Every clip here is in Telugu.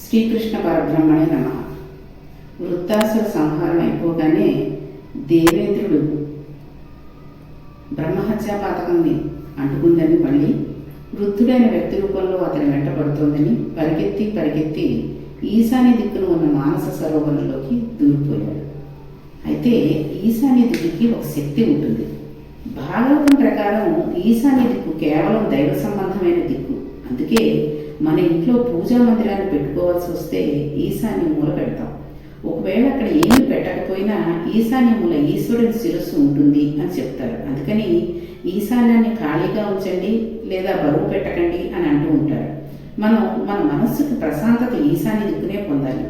శ్రీకృష్ణ పరబ్రహ్మణే నమః. వృత్తాసుర సంహారం అయిపోగానే దేవేంద్రుడు బ్రహ్మహత్యా పాతకంని అంటుకుందని మళ్ళీ వృద్ధుడైన వ్యక్తి రూపంలో అతని వెంట పడుతోందని పరిగెత్తి ఈశాన్య దిక్కును ఉన్న మానస సరోవరంలోకి దూరిపోయాడు. అయితే ఈశాన్య దిక్కుకి ఒక శక్తి ఉంటుంది. భాగవతం ప్రకారం ఈశాన్య దిక్కు కేవలం దైవ సంబంధమైన దిక్కు. అందుకే మన ఇంట్లో పూజా మందిరాన్ని పెట్టుకోవాల్సి వస్తే ఈశాన్య మూల పెడతాం. ఒకవేళ అక్కడ ఏమీ పెట్టకపోయినా ఈశాన్య మూల ఈశ్వరుని శిరస్సు ఉంటుంది అని చెప్తారు. అందుకని ఈశాన్యాన్ని ఖాళీగా ఉంచండి లేదా బరువు పెట్టకండి అని అంటూ ఉంటారు. మనం మన మనస్సుకి ప్రశాంతత ఈశాన్య దిక్కునే పొందాలి.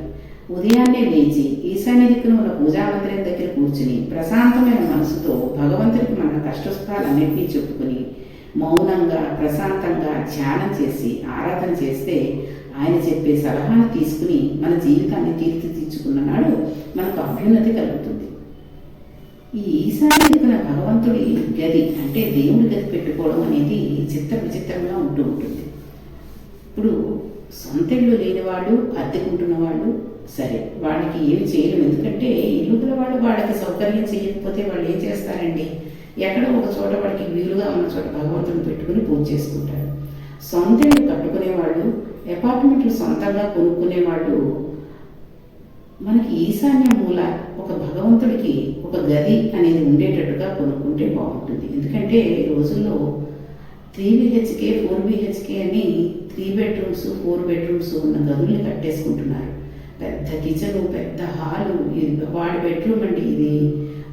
ఉదయాన్నే లేచి ఈశాన్య దిక్కున ఉన్న పూజా మందిరం దగ్గర కూర్చుని ప్రశాంతమైన మనసుతో భగవంతుడికి మన కష్టసుఖాలన్నింటినీ చెప్పుకుని మౌనంగా ప్రశాంతంగా ధ్యానం చేసి ఆరాధన చేస్తే ఆయన చెప్పే సలహాను తీసుకుని మన జీవితాన్ని తీర్చిదిద్దుకున్న నాడు మనకు అభ్యున్నతి కలుగుతుంది. ఈ ఈశాన్య దిక్కున భగవంతుడి గది అంటే దేవుడి గది పెట్టుకోవడం అనేది విచిత్రంగా ఉంటూ ఉంటుంది. ఇప్పుడు సొంత ఇల్లు లేని వాళ్ళు, అద్దెకుంటున్న వాళ్ళు సరే వాళ్ళకి ఏమి చేయలేము. ఎందుకంటే ఇల్లు వాళ్ళు వాళ్ళకి సౌకర్యం చేయకపోతే వాళ్ళు ఏం చేస్తారండి, ఎక్కడో ఒక చోట వాడికి వీలుగా ఉన్న చోట భగవంతుని పెట్టుకుని పూజ చేసుకుంటారు. సొంత ఇల్లు కట్టుకునేవాళ్ళు, అపార్ట్మెంట్లు సొంతంగా కొనుక్కునేవాళ్ళు మనకి ఈశాన్య మూల ఒక భగవంతుడికి ఒక గది అనేది ఉండేటట్టుగా కొనుక్కుంటే బాగుంటుంది. ఎందుకంటే రోజుల్లో 3 BHK 4 BHK అని 3 bedrooms 4 bedrooms ఉన్న గదుల్ని కట్టేసుకుంటున్నారు. పెద్ద కిచెను, పెద్ద హాలు, వాడి బెడ్రూమ్ అండి, ఇది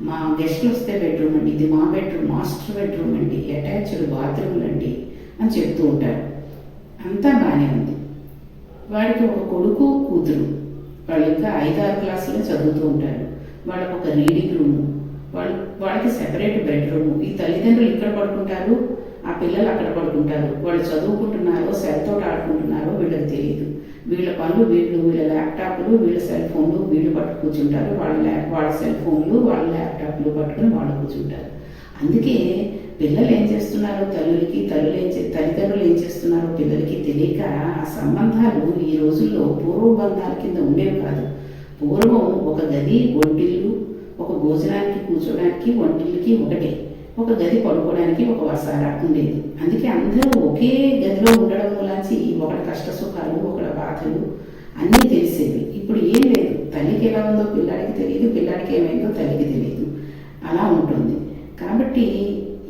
మా గెస్ట్లు వస్తే బెడ్రూమ్ అండి, ఇది మా బెడ్రూమ్, మాస్టర్ బెడ్రూమ్ అండి, అటాచ్డ్ బాత్రూమ్లు అండి అని చెప్తూ ఉంటారు. అంతా బాగానే ఉంది. వాడికి ఒక కొడుకు కూతురు, వాళ్ళు ఇంకా 5-6 క్లాసులో చదువుతూ ఉంటారు. వాళ్ళకి ఒక రీడింగ్ రూము, వాళ్ళకి సెపరేట్ బెడ్రూము. ఈ తల్లిదండ్రులు ఇక్కడ పడుకుంటారు, ఆ పిల్లలు అక్కడ పడుకుంటారు. వాళ్ళు చదువుకుంటున్నారో సెల్తో ఆడుకుంటున్నారో వీళ్ళకి తెలియదు. వీళ్ళ పనులు వీళ్ళ ల్యాప్టాప్లు, వీళ్ళ సెల్ ఫోన్లు వీళ్ళు పట్టు కూర్చుంటారు. వాళ్ళ సెల్ ఫోన్లు వాళ్ళ ల్యాప్టాప్లు పట్టుకుని వాళ్ళు కూర్చుంటారు. అందుకే పిల్లలు ఏం చేస్తున్నారో తల్లిదండ్రులు ఏం చేస్తున్నారో పిల్లలకి తెలియక ఆ సంబంధాలు ఈ రోజుల్లో పూర్వ బంధాల కింద ఉండేవి కాదు. పూర్వం ఒక గది, ఒంటిల్లు, ఒక భోజనానికి కూర్చోడానికి వంటిల్లుకి ఒకటే, ఒక గది పడుకోవడానికి ఒక వసారా ఉండేది. అందుకే అందరూ ఒకే గదిలో ఉండడం వల్లాంచి ఒకటి కష్ట సుఖాలు, ఒకటి బాధలు అన్నీ తెలిసేవి. ఇప్పుడు ఏం లేదు. తల్లికి ఎలా ఉందో పిల్లాడికి తెలియదు, పిల్లాడికి ఏమైందో తల్లికి తెలియదు. అలా ఉంటుంది. కాబట్టి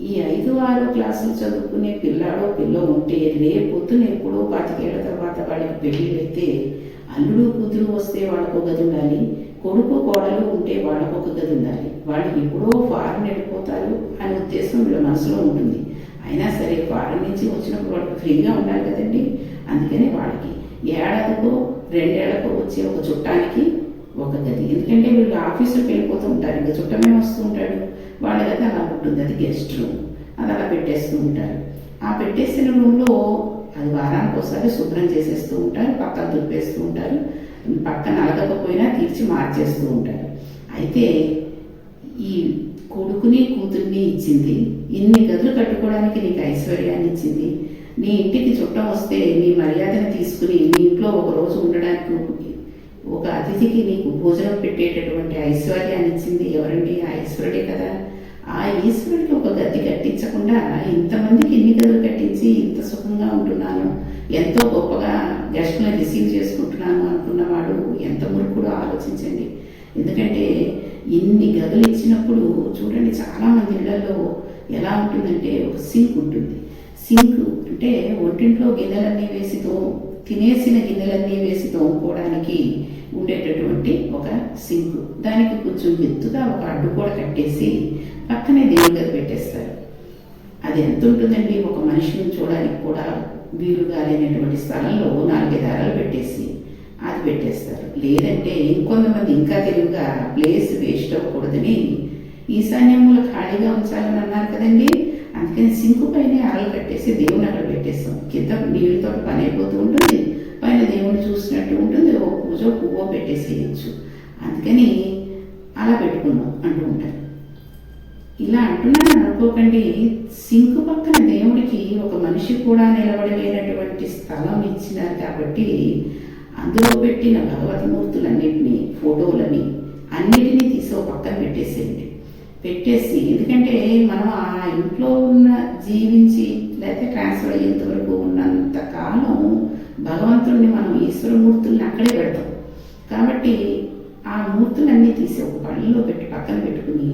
ఈ 5-6 క్లాసులు చదువుకునే పిల్లాడో పిల్లో ఉంటే రేపొద్దున ఎప్పుడో 25 ఏళ్ల తర్వాత వాళ్ళకి పెళ్ళిళ్ళు అయితే అల్లుడు కూతురు వస్తే వాళ్ళకు గది ఉండాలి, కొడుకు కోడలు ఉంటే వాళ్ళకు ఒక గది ఉండాలి. వాళ్ళు ఎప్పుడో ఫారెన్ వెళ్ళిపోతారు అనే ఉద్దేశం వీళ్ళ మనసులో ఉంటుంది. అయినా సరే ఫారెన్ నుంచి వచ్చినప్పుడు వాళ్ళకి ఫ్రీగా ఉండాలి కదండి. అందుకనే వాళ్ళకి ఏడాదికో 2 ఏళ్లకో వచ్చే ఒక చుట్టానికి ఒక గది. ఎందుకంటే వీళ్ళు ఆఫీసులకు వెళ్ళిపోతూ ఉంటారు, ఇంకా చుట్టమే వస్తూ ఉంటాడు. వాళ్ళ గది అలా ఉంటుంది, అది గెస్ట్ రూమ్. అది అలా పెట్టేస్తూ ఉంటారు. ఆ పెట్టేసిన రూమ్లో అది వారానికి ఒకసారి శుభ్రం చేసేస్తూ ఉంటారు, పక్కన దులిపేస్తూ ఉంటారు, పక్కన అలగకపోయినా తీర్చి మార్చేస్తూ ఉంటారు. అయితే ఈ కొడుకుని కూతుర్ని ఇచ్చింది, ఇన్ని గదులు కట్టుకోవడానికి నీకు ఐశ్వర్యాన్ని ఇచ్చింది, నీ ఇంటికి చుట్టం వస్తే నీ మర్యాదను తీసుకుని నీ ఇంట్లో ఒక రోజు ఉండడానికి ఒక అతిథికి నీకు భోజనం పెట్టేటటువంటి ఐశ్వర్యాన్ని ఇచ్చింది ఎవరండి? ఆ ఈశ్వరుడే కదా. ఆ ఈశ్వరుడికి ఒక గది కట్టించకుండా ఇంతమందికి ఇన్ని గదులు కట్టించి ఇంత సుఖంగా ఉంటున్నాను, ఎంతో గొప్పగా గెస్ట్ని రిసీవ్ చేసుకుంటున్నాను అనుకున్నవాడు ఎంత మురుకుడో ఆలోచించండి. ఎందుకంటే ఇన్ని గదులు ఇచ్చినప్పుడు చూడండి, చాలామంది ఇళ్లలో ఎలా ఉంటుందంటే ఒక సింక్ ఉంటుంది. సింక్ అంటే ఒంటింట్లో గిన్నెలన్నీ వేసి తినేసిన గిన్నెలన్నీ వేసి తోముకోవడానికి ఉండేటటువంటి ఒక సింక్. దానికి కొంచెం ఎత్తుగా ఒక అడ్డు కూడా కట్టేసి పక్కనే దేవుడి గది పెట్టేస్తారు. అది ఎంత ఉంటుందండి, ఒక మనిషిని చూడడానికి కూడా వీలుగా లేనటువంటి స్థలంలో 4 దారాలు పెట్టేసి అది పెట్టేస్తారు. లేదంటే ఇంకొంతమంది ఇంకా తెలివిగా ప్లేస్ వేస్ట్ అవ్వకూడదని ఈశాన్యముల ఖాళీగా ఉంచాలని అన్నారు కదండి. అందుకని సింకు పైన అరలు కట్టేసి దేవుని అక్కడ పెట్టేస్తాం. కింద నీళ్ళతో పని అయిపోతూ ఉంటుంది, పైన దేవుని చూసినట్టు ఉంటుంది, ఓ పూజో పువ్వో పెట్టేసేయచ్చు. అందుకని అలా పెట్టుకున్నాం అంటూ ఉంటారు. ఇలా అంటున్నాను అనుకోకండి. సింకు పక్కన దేవుడికి ఒక మనిషి కూడా నిలబడలేనటువంటి స్థలం ఇచ్చినారు కాబట్టి అందులో పెట్టిన భగవద్మూర్తులన్నింటినీ, ఫోటోలని అన్నిటినీ తీసి ఒక పక్కన పెట్టేసేయండి. పెట్టేసి, ఎందుకంటే మనం ఆ ఇంట్లో ఉన్న జీవించి లేకపోతే ట్రాన్స్ఫర్ అయ్యేంత వరకు ఉన్నంత కాలం భగవంతుడిని మనం ఈశ్వరమూర్తుల్ని అక్కడే పెడతాం. కాబట్టి ఆ మూర్తులన్నీ తీసి ఒక పళ్ళలో పెట్టి పక్కన పెట్టుకుని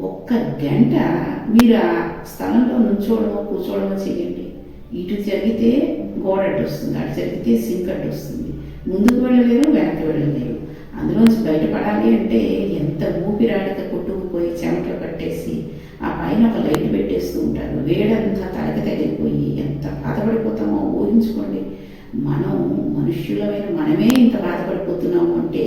1 గంట మీరు ఆ స్థలంలో నుంచోవడమో కూర్చోవడమో చేయండి. ఇటు జరిగితే గోడ అడ్డు వస్తుంది, అటు జరిగితే సింక్ అడ్డు వస్తుంది. ముందుకు వెళ్ళలేరు, వెనక్కి వెళ్ళలేరు. అందులోంచి బయటపడాలి అంటే ఎంత ఊపిరాడక కొట్టుకుపోయి చెమటలు పట్టేసి ఆ పైన ఒక లైట్ పెట్టేస్తూ ఉంటారు. వేడంతా తలకి తగిలిపోయి ఎంత బాధపడిపోతామో ఊహించుకోండి. మనం మనుష్యులమైన మనమే ఇంత బాధపడిపోతున్నాము అంటే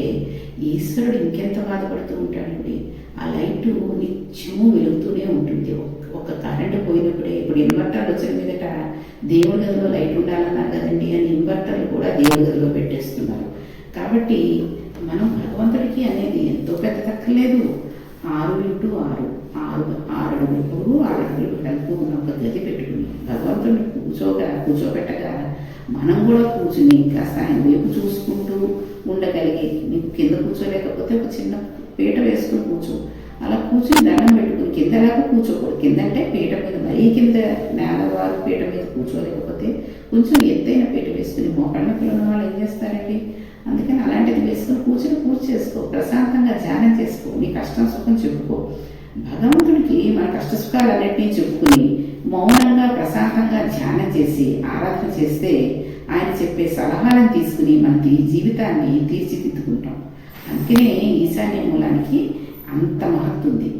ఈశ్వరుడు ఇంకెంత బాధపడుతూ ఉంటాడండి. ఆ లైటు నిత్యము వెలుగుతూనే ఉంటుంది. ఒక కరెంటు పోయినప్పుడే, ఇప్పుడు ఇన్వర్టర్లు వచ్చిన మీదట దేవుడి గదిలో లైట్ ఉండాలన్నారు కదండి అని ఇన్వర్టర్లు కూడా దేవుడి గదిలో పెట్టేస్తున్నారు. కాబట్టి మనం భగవంతుడికి అనేది ఎంతో పెద్ద తక్కలేదు. 6x6 6 అడుగులు పొడవు 6 అడుగులు వెడల్పు ఉన్న ఒక గది పెట్టుకుని భగవంతుడిని కూర్చోబెట్టగా మనం కూడా కూర్చుని కాస్త ఆయన వైపు చూసుకుంటూ ఉండగలిగి, నీకు కింద కూర్చోలేకపోతే ఒక చిన్న పీట వేసుకుని కూర్చో. అలా కూర్చుని దండం పెట్టుకుని కిందలాగా కూర్చోకూడదు. కింద అంటే పీట మీద, మరీ కింద నేలవారు పీట మీద కూర్చోలేకపోతే కొంచెం ఎత్తైన పీట వేసుకుని, మోకాళ్ళ పిల్లల వాళ్ళు ఏం చేస్తారండి, అందుకని అలాంటిది వేసుకుని కూర్చుని పూజ చేసుకో, ప్రశాంతంగా ధ్యానం చేసుకో, నీ కష్టం సుఖం చెప్పుకో. భగవంతుడికి మన కష్ట సుఖాలన్నింటినీ చెప్పుకుని మౌనంగా ప్రశాంతంగా ధ్యానం చేసి ఆరాధన చేస్తే ఆయన చెప్పే సలహాలను తీసుకుని మన జీవితాన్ని తీర్చిదిద్దుకుంటాం. అందుకనే ఈశాన్య మూలానికి అంత మహత్తుంది.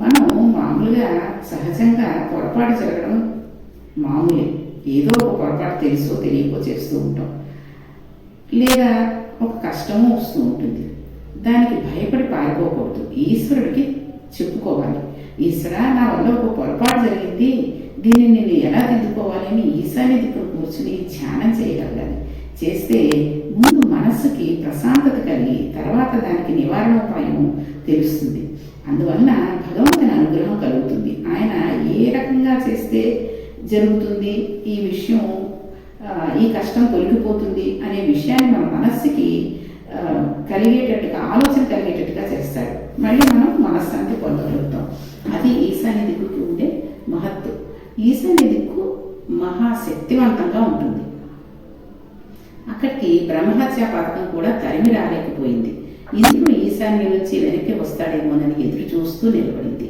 మనం మామూలుగా సహజంగా పొరపాటు జరగడం మామూలే. ఏదో ఒక పొరపాటు తెలుసో తెలియకో చేస్తూ ఉంటాం, లేదా ఒక కష్టము వస్తూ ఉంటుంది. దానికి భయపడి పారిపోకూడదు. ఈశ్వరుడికి చెప్పుకోవాలి, ఈశ్వరా నా వల్ల ఒక పొరపాటు జరిగింది, దీన్ని నేను ఎలా దిద్దుకోవాలి అని ఈశాన్య దిక్కును కూర్చుని ధ్యానం చేయగలగాలి. చేస్తే ముందు మనస్సుకి ప్రశాంతత కలిగి తర్వాత దానికి నివారణోపాయం తెలుస్తుంది. అందువలన భగవంతుని అనుగ్రహం కలుగుతుంది. ఆయన ఏ రకంగా చేస్తే జరుగుతుంది, ఈ విషయం, ఈ కష్టం తొలగిపోతుంది అనే విషయాన్ని మన మనస్సుకి కలిగేటట్టుగా, ఆలోచన కలిగేటట్టుగా చేస్తాడు. మళ్ళీ మనం మనశ్శాంతి పొందగలుగుతాం. అది ఈశాన్య దిక్కుకి ఉండే మహత్వం. ఈశాన్య దిక్కు మహాశక్తివంతంగా ఉంటుంది. అక్కడికి బ్రహ్మహత్యా పథకం కూడా తరిమి రాలేకపోయింది. ఇంద్రుడు ఈశాన్యం నుంచి వెనక్కి వస్తాడేమోనని ఎదురు చూస్తూ నిలబడింది.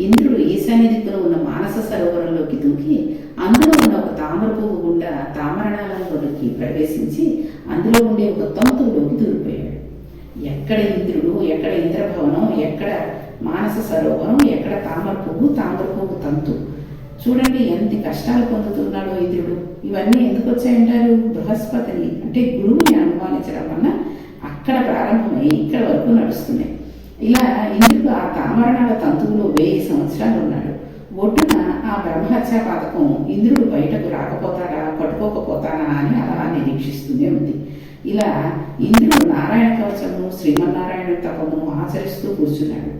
ఇంద్రుడు ఈశాన్య దిక్కులో ఉన్న మానస సరోవరంలోకి దూకి అందులో ఉన్న ఒక తామర పువ్వు గుండా తామరణాలలోకి ప్రవేశించి అందులో ఉండే ఒక తంతువులోకి దూరిపోయాడు. ఎక్కడ ఇంద్రుడు, ఎక్కడ ఇంద్రభవనం, ఎక్కడ మానస సరోవరం, ఎక్కడ తామర పువ్వు తంతు. చూడండి ఎంత కష్టాలు పొందుతున్నాడో ఇంద్రుడు. ఇవన్నీ ఎందుకు వచ్చాయంటారు? బృహస్పతిని అంటే గురువుని అనుమానించడం వల్ల అక్కడ ప్రారంభమై ఇక్కడ వరకు నడుస్తున్నాయి. ఇలా ఇంద్రుడు ఆ తామరణాల తంతువులో 1000 సంవత్సరాలు ఉన్నాడు. ఒడ్డున ఆ బ్రహ్మహత్యా పాతకం ఇంద్రుడు బయటకు రాకపోతాడా, పట్టుకోకపోతానా అని అలా నిరీక్షిస్తూనే ఉంది. ఇలా ఇంద్రుడు నారాయణ కవచము, శ్రీమన్నారాయణ తపమును ఆచరిస్తూ కూర్చున్నాడు.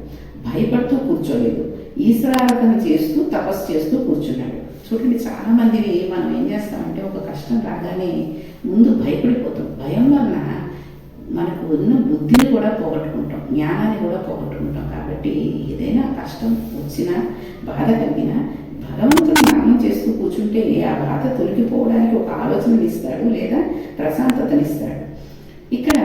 భయపడుతూ కూర్చోలేదు, ఈశ్వరారాధన చేస్తూ తపస్సు చేస్తూ కూర్చున్నాడు. చూడండి, చాలా మంది మనం ఏం చేస్తామంటే ఒక కష్టం రాగానే ముందు భయపడిపోతాం. భయం వలన మనకు ఉన్న బుద్ధిని కూడా పోగొట్టుకుంటాం, జ్ఞానాన్ని కూడా పోగొట్టుకుంటాం. కాబట్టి ఏదైనా కష్టం వచ్చినా, బాధ కలిగినా భగవంతుడు నామం చేస్తూ కూర్చుంటే ఆ బాధ తొలగిపోవడానికి ఒక ఆలోచనని ఇస్తాడు, లేదా ప్రశాంతతనిస్తాడు. ఇక్కడ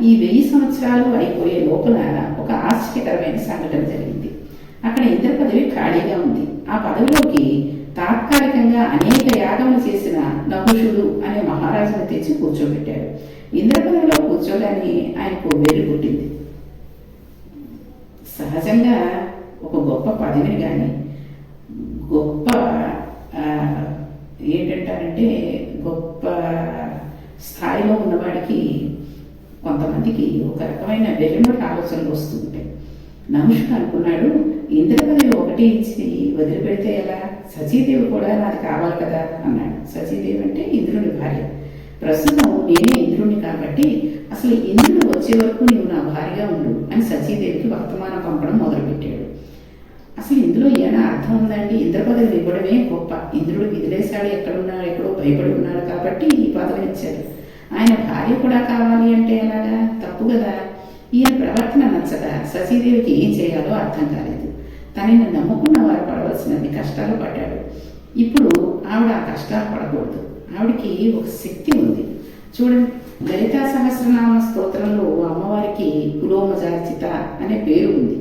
ఈ 1000 సంవత్సరాలు అయిపోయే లోపల ఒక ఆశ్చర్యకరమైన సంఘటన జరిగింది. అక్కడ ఇంద్ర పదవి ఖాళీగా ఉంది. ఆ పదవిలోకి తాత్కాలికంగా అనేక యాగములు చేసిన నహుషుడు అనే మహారాజును తెచ్చి కూర్చోబెట్టాడు. ఇంద్ర పదవిలో కూర్చోగానే ఆయనకు వేలు పుట్టింది. సహజంగా ఒక గొప్ప పదవిని కానీ, గొప్ప ఏంటంటారంటే గొప్ప స్థాయిలో ఉన్నవాడికి కొంతమందికి ఒక రకమైన వెలుమటి ఆలోచనలు వస్తుంటాయి. నహుషుడు అనుకున్నాడు, ఇంద్ర పదవి ఒకటి ఇచ్చి వదిలిపెడితే ఎలా, సచీదేవి కూడా నాది కావాలి కదా అన్నాడు. సచీదేవి అంటే ఇంద్రుని భార్య. ప్రస్తుతం నేనే ఇంద్రుణ్ణి కాబట్టి అసలు ఇంద్రుడు వచ్చే వరకు నీవు నా భార్యగా ఉండు అని సచీదేవికి వర్తమానం పంపడం మొదలుపెట్టాడు. అసలు ఇందులో ఏమైనా అర్థం ఉందండి? ఇంద్ర పదవి ఇవ్వడమే గొప్ప. ఇంద్రుడు విదిలేశాడు, ఎక్కడున్నాడు, ఎక్కడో భయపడి ఉన్నాడు కాబట్టి ఈ పదవిని ఇచ్చాడు. ఆయన భార్య కూడా కావాలి అంటే ఎలాగా? తప్పు కదా. ఈయన ప్రవర్తన నచ్చక సతీదేవికి ఏం చేయాలో అర్థం కాలేదు. తనని నమ్ముకున్న వారు పడవలసినన్ని కష్టాలు పడ్డాడు. ఇప్పుడు ఆవిడ ఆ కష్టాలు పడకూడదు. ఆవిడికి ఒక శక్తి ఉంది. చూడండి, లలితా సహస్రనామ స్తోత్రంలో అమ్మవారికి పులోమజార్చిత అనే పేరు ఉంది.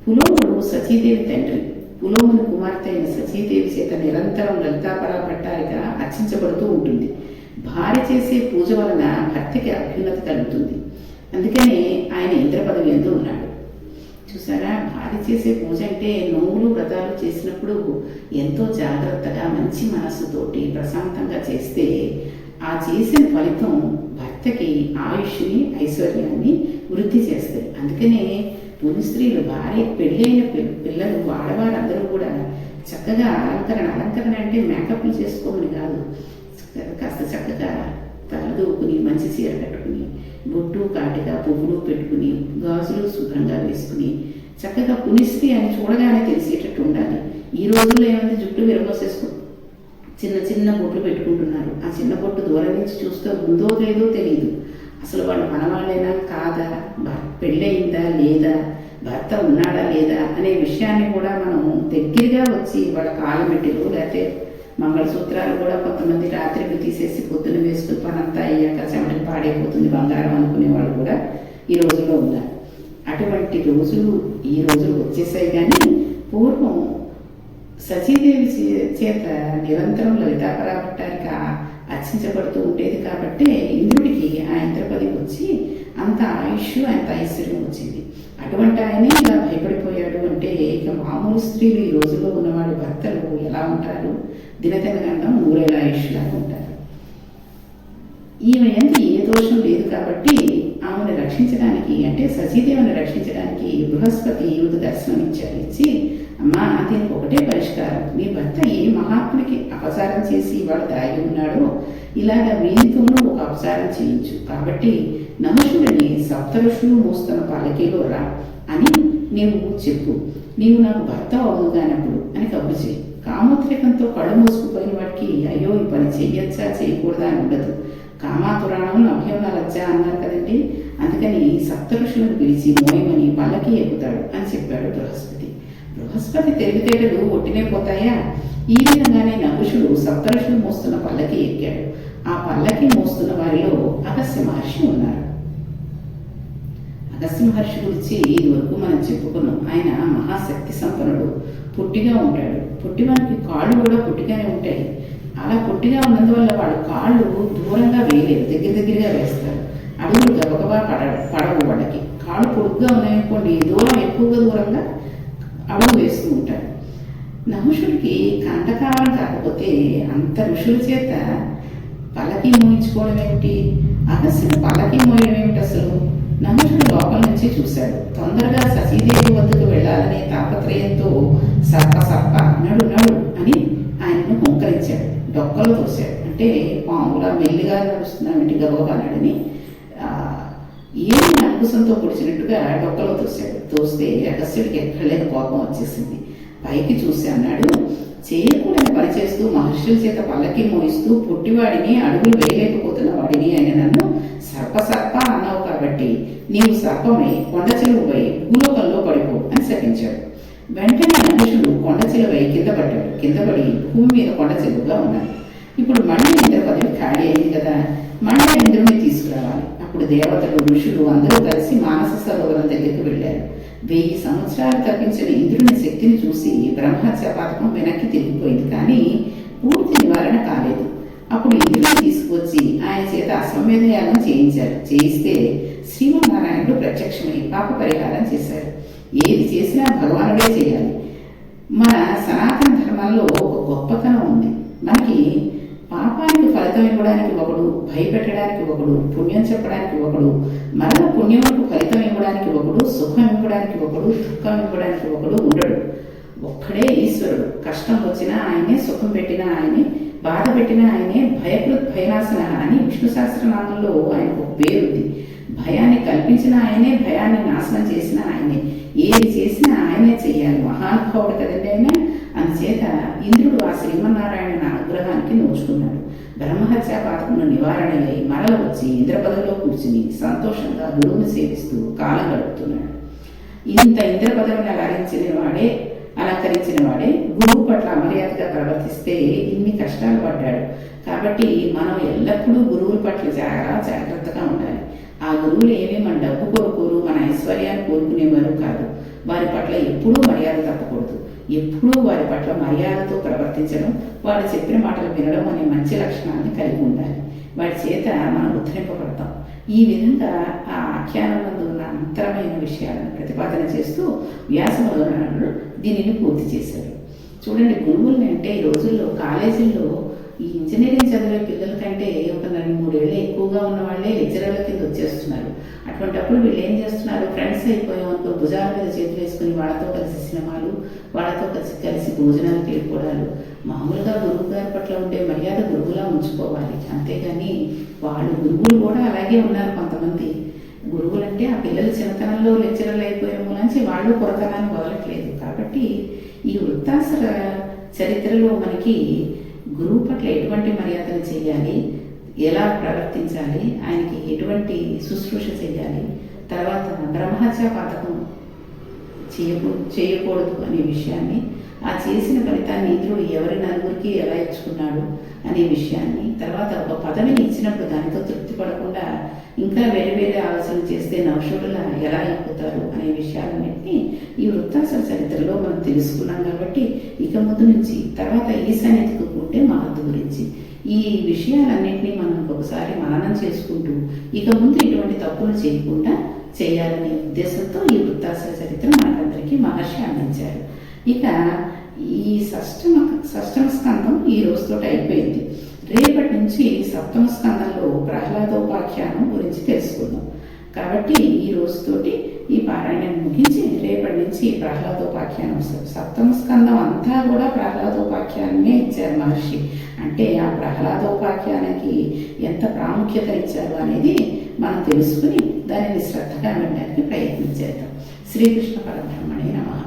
పులోముడు సతీదేవి తండ్రి. పులోముని కుమార్తె అయిన సతీదేవి చేత నిరంతరం లలితాపరా భట్టారిక అర్చించబడుతూ ఉంటుంది. భార్య చేసే పూజ వలన భర్తకి అభ్యున్నతి కలుగుతుంది. అందుకనే ఆయన ఇంద్ర పదవి ఎందు ఉన్నాడు. చూసారా, భార్య చేసే పూజ అంటే నోములు వ్రతాలు చేసినప్పుడు ఎంతో జాగ్రత్తగా మంచి మనస్సుతోటి ప్రశాంతంగా చేస్తే ఆ చేసిన ఫలితం భర్తకి ఆయుష్ని ఐశ్వర్యాన్ని వృద్ధి చేస్తాయి. అందుకనే పుణ్యస్త్రీలు భార్య పెళ్ళైన పిల్లలు ఆడవారందరూ కూడా చక్కగా అలంకరణ అంటే మేకప్లు చేసుకోమని కాదు, కాస్త చక్కగా తలదూకుని మంచి చీర కట్టుకుని బొట్టు కాటిగా పువ్వులు పెట్టుకుని గాజులు శుభ్రంగా వేసుకుని చక్కగా పుణ్యస్త్రీ అని చూడగానే తెలిసేటట్టు ఉండాలి. ఈ రోజుల్లో ఏమైంది, జుట్టు విరబోసేసుకుని చిన్న చిన్న బొట్లు పెట్టుకుంటున్నారు. ఆ చిన్న బొట్టు దూరం నుంచి చూస్తే ఉందో లేదో తెలియదు. అసలు వాళ్ళు మనవాళ్ళైనా కాదా, పెళ్ళయిందా లేదా, భర్త ఉన్నాడా లేదా అనే విషయాన్ని కూడా మనం దగ్గరగా వచ్చి వాళ్ళ కాలమెట్టెలు లేకపోతే మంగళసూత్రాలు కూడా కొంతమంది రాత్రికి తీసేసి పొద్దున వేసుకుని పనంతా అయ్యాక చెమటకి పాడైపోతుంది బంగారం అనుకునే వాళ్ళు కూడా ఈ రోజుల్లో ఉన్నారు. అటువంటి రోజులు ఈ రోజులు వచ్చేసాయి. కానీ పూర్వం సతీదేవి చేత నిరంతరం లలితాపరా భట్టారిక అర్చించబడుతూ ఉండేది కాబట్టి ఇంద్రుడికి ఆ ఇంద్రపది వచ్చి అంత ఆయుష్ అంత ఐశ్వర్యం వచ్చింది. అటువంటి ఆయనే ఇలా భయపడిపోయాడు అంటే ఇక మామూలు స్త్రీలు ఈ రోజుల్లో ఉన్నవాడు భర్తలు ఎలా ఉంటారు? దినదినగండం నూరేళ్ళ ఆయుష్లాగా ఉంటారు. ఈమె ఎంత ఏ దోషం లేదు కాబట్టి ఆమెను రక్షించడానికి అంటే సతీదేవిని రక్షించడానికి బృహస్పతి ఈమెకు దర్శనం ఇచ్చి, అమ్మా దీనికి ఒకటే పరిష్కారం, నీ భర్త ఏ మహాత్ముడికి అపచారం చేసి ఇవాళ దాగి ఉన్నాడో ఇలాగ వీనితోనూ ఒక అపచారం చేయించు. కాబట్టి నహుషుడిని సప్తఋషులు మోస్తున్న పల్లకీలో రా అని నీవు చెప్పు. నీవు నాకు భర్త అవుగానప్పుడు అని కబురు చేయి. కామోద్రేకంతో కళ్ళు మూసుకుపోయిన వాడికి అయ్యో ఈ పని చెయ్యొచ్చా చేయకూడదా అని ఉండదు. కామాతురాణం నభ్యం లజ్జ అన్నారు కదండి. అందుకని సప్తఋషులను పిలిచి మోయమని పల్లకి ఎక్కుతాడు అని చెప్పాడు బృహస్పతి. బృహస్పతి తెలివితేటలు ఒట్టినే పోతాయా? ఈ విధంగానే నహుషుడు సప్తఋషులు మోస్తున్న పల్లకి ఎక్కాడు. ఆ పల్లకి మోస్తున్న వారిలో అగస్త్య మహర్షి ఉన్నారు. అగస్త్య మహర్షి గురించి ఇదివరకు మనం చెప్పుకున్నాం. ఆయన మహాశక్తి సంపన్నుడు, పొట్టిగా ఉంటాడు. పొట్టివానికి కాళ్ళు కూడా పొట్టిగానే ఉంటాయి. అలా పొట్టిగా ఉన్నందువల్ల వాడు కాళ్ళు దూరంగా వేయలేరు, దగ్గరగా వేస్తారు. అడుగులు గబగబా పడవు. వాళ్ళకి కాళ్ళు పొడుగ్గా ఉన్నాయనుకోండి ఎక్కువగా దూరంగా అడుగు వేస్తూ ఉంటాడు. నహుషుడికి కంటకావరం కాకపోతే అంత ఋషుల చేత పల్లకి మోయించుకోవడం ఏమిటి, అగస్త్యుడు పల్లకి మోయడం ఏమిటి? అసలు నహుషుడు లోపల నుంచి చూశాడు. తొందరగా సతీదేవి వద్దకు వెళ్ళాలనే తాపత్రయంతో సర్ప నడు అని ఆయనను హుంకరించాడు. డొక్కలు తోశాడు. అంటే పాములా మెల్లిగా నడుస్తున్నామేంటి గబగబానాడని ఏమి అంకుశంతో పొడిచినట్టుగా డొక్కలో తోస్తే అగస్త్యుడికి ఎక్కడలేని కోపం వచ్చేసింది. పైకి చూసి అన్నాడు, చేయకూడని పని చేస్తూ మహర్షుల చేత పల్లకి మోయిస్తూ పుట్టివాడిని అడుగులు వేయలేకపోతున్న వాడిని ఆయన నన్ను సర్ప అన్నావు కాబట్టి నీవు సర్పమై కొండ చెలువుపై భూలోకంలో పడిపో అని శపించాడు. వెంటనే మనుషుడు కొండ చెలువై కింద పడి భూమి మీద కొండ చెలువుగా ఉన్నాడు. ఇప్పుడు మళ్ళీ ఇంద్ర పదవి ఖాళీ అయింది కదా, మళ్ళీ ఇంద్రుడిని తీసుకురావాలి. అప్పుడు దేవతలు ఋషులు అందరూ కలిసి మానస సరోవరం దగ్గరికి వెళ్ళారు. 1000 సంవత్సరాలు తప్పించిన ఇంద్రుని శక్తిని చూసి బ్రహ్మహత్య పథకం వెనక్కి తిరిగిపోయింది. కానీ పూర్తి నివారణ కాలేదు. అప్పుడు ఇంద్రుని తీసుకువచ్చి ఆయన చేత అశ్వమేధ యాగం చేయిస్తే శ్రీమన్నారాయణుడు ప్రత్యక్షమై పాప పరిహారం చేశారు. ఏది చేసినా భగవానుడే చేయాలి. మన సనాతన ధర్మంలో ఒక గొప్పతనం ఉంది. మనకి పాపానికి ఫలితం ఇవ్వడానికి ఒకడు, భయపెట్టడానికి ఒకడు, పుణ్యం చెప్పడానికి ఒకడు, మరల పుణ్యములకు ఫలితం ఇవ్వడానికి ఒకడు, సుఖం ఇవ్వడానికి ఒకడు, దుఃఖం ఇవ్వడానికి ఒకడు ఉండడు. ఒక్కడే ఈశ్వరుడు. కష్టం వచ్చినా ఆయనే, సుఖం పెట్టినా ఆయనే, బాధ పెట్టినా ఆయనే. భయనాశన అని విష్ణు సహస్రనామంలో ఆయనకు ఒక పేరుంది. భయాన్ని కల్పించిన ఆయనే, భయాన్ని నాశనం చేసిన ఆయనే. ఏది చేసినా ఆయనే చెయ్యాలి. మహానుభావుడు కదండి ఆయన. అందుచేత ఇంద్రుడు ఆ శ్రీమన్నారాయణ అనుగ్రహానికి నోచుకున్నాడు. బ్రహ్మహత్యా పాతకమును నివారణ అయి మరల వచ్చి ఇంద్రపదవిలో కూర్చుని సంతోషంగా గురువుని సేవిస్తూ కాలం గడుపుతున్నాడు. ఇంత ఇంద్ర పదవిని అలంకరించిన వాడే గురువు పట్ల అమర్యాదగా ప్రవర్తిస్తే ఇన్ని కష్టాలు పడ్డాడు. కాబట్టి మనం ఎల్లప్పుడూ గురువుల పట్ల చాలా జాగ్రత్తగా ఉండాలి. ఆ గురువులు ఏమీ మన డబ్బు కోరుకోరు, మన ఐశ్వర్యాన్ని కోరుకునేవారు కాదు. వారి పట్ల ఎప్పుడూ మర్యాద తప్పకూడదు. ఎప్పుడూ వారి పట్ల మర్యాదతో ప్రవర్తించడం, వారు చెప్పిన మాటలు వినడం అనే మంచి లక్షణాన్ని కలిగి ఉండాలి. వాటి చేత మనం ఉద్ధరింపబడతాం. ఈ విధంగా ఆ ఆఖ్యానంలో ఉన్న అంతరమైన విషయాలను ప్రతిపాదన చేస్తూ వ్యాసమూలనాడు దీనిని పూర్తి చేశారు. చూడండి, గురువుల్ని అంటే ఈ రోజుల్లో కాలేజీల్లో ఈ ఇంజనీరింగ్ చదివే పిల్లల కంటే ఒక 2-3 ఏళ్ళు ఎక్కువగా ఉన్న వాళ్ళే లెక్చరర్ల కింద వచ్చేస్తున్నారు. అటువంటిప్పుడు వీళ్ళు ఏం చేస్తున్నారు, ఫ్రెండ్స్ అయిపోయాం అనుకో భుజాల మీద చేతులు వేసుకుని వాళ్ళతో కలిసి సినిమాలు, వాళ్ళతో కలిసి భోజనాలకు వెళ్ళిపోవడాలు. మామూలుగా గురువు గారి పట్ల ఉండే మర్యాద గురువులా ఉంచుకోవాలి. అంతేగాని వాళ్ళు గురువులు కూడా అలాగే ఉన్నారు. కొంతమంది గురువులంటే ఆ పిల్లల చిన్నతనంలో లెక్చరర్లు అయిపోయాము నుంచి వాళ్ళు కొరతనాన్ని వదలట్లేదు. కాబట్టి ఈ వృత్తాసుర చరిత్రలో మనకి గురువు పట్ల ఎటువంటి మర్యాదలు చేయాలి, ఎలా ప్రవర్తించాలి, ఆయనకి ఎటువంటి శుశ్రూష చేయాలి, తర్వాత బ్రహ్మహత్యా పాతకం చేయకూడదు అనే విషయాన్ని, ఆ చేసిన ఫలితాన్ని ఇంద్రుడు ఎవరి నలుగురికి ఎలా ఇచ్చుకున్నాడు అనే విషయాన్ని, తర్వాత ఒక పదవిని ఇచ్చినప్పుడు దానితో తృప్తి పడకుండా ఇంకా వేరే వేరే ఆలోచన చేస్తే నవశుడులా ఎలా అయిపోతారు అనే విషయాలన్నింటినీ ఈ వృత్తాసుర చరిత్రలో మనం తెలుసుకున్నాం. కాబట్టి ఇక ముందు నుంచి తర్వాత ఈశాన్యతకు ఉండే మహత్తు గురించి ఈ విషయాలన్నింటినీ మనం ఒకసారి మననం చేసుకుంటూ ఇక ముందు ఇటువంటి తప్పులు చేయకుండా చేయాలనే ఉద్దేశంతో ఈ వృత్తాసుర చరిత్ర మనకందరికీ మహర్షి అందించారు. ఇక ఈ షష్టమ స్కందం ఈ రోజుతో అయిపోయింది. రేపటి నుంచి సప్తమ స్కందంలో ప్రహ్లాదోపాఖ్యానం గురించి తెలుసుకుందాం. కాబట్టి ఈ రోజుతోటి ఈ పారాయణాన్ని ముగించి రేపటి నుంచి ప్రహ్లాదోపాఖ్యానం వస్తుంది. సప్తమ స్కందం అంతా కూడా ప్రహ్లాదోపాఖ్యానమే ఇచ్చారు మహర్షి. అంటే ఆ ప్రహ్లాదోపాఖ్యానానికి ఎంత ప్రాముఖ్యత ఇచ్చారు అనేది మనం తెలుసుకుని దానిని శ్రద్ధగా వినడానికి ప్రయత్నించేద్దాం. శ్రీకృష్ణ పరబ్రహ్మణే నమః.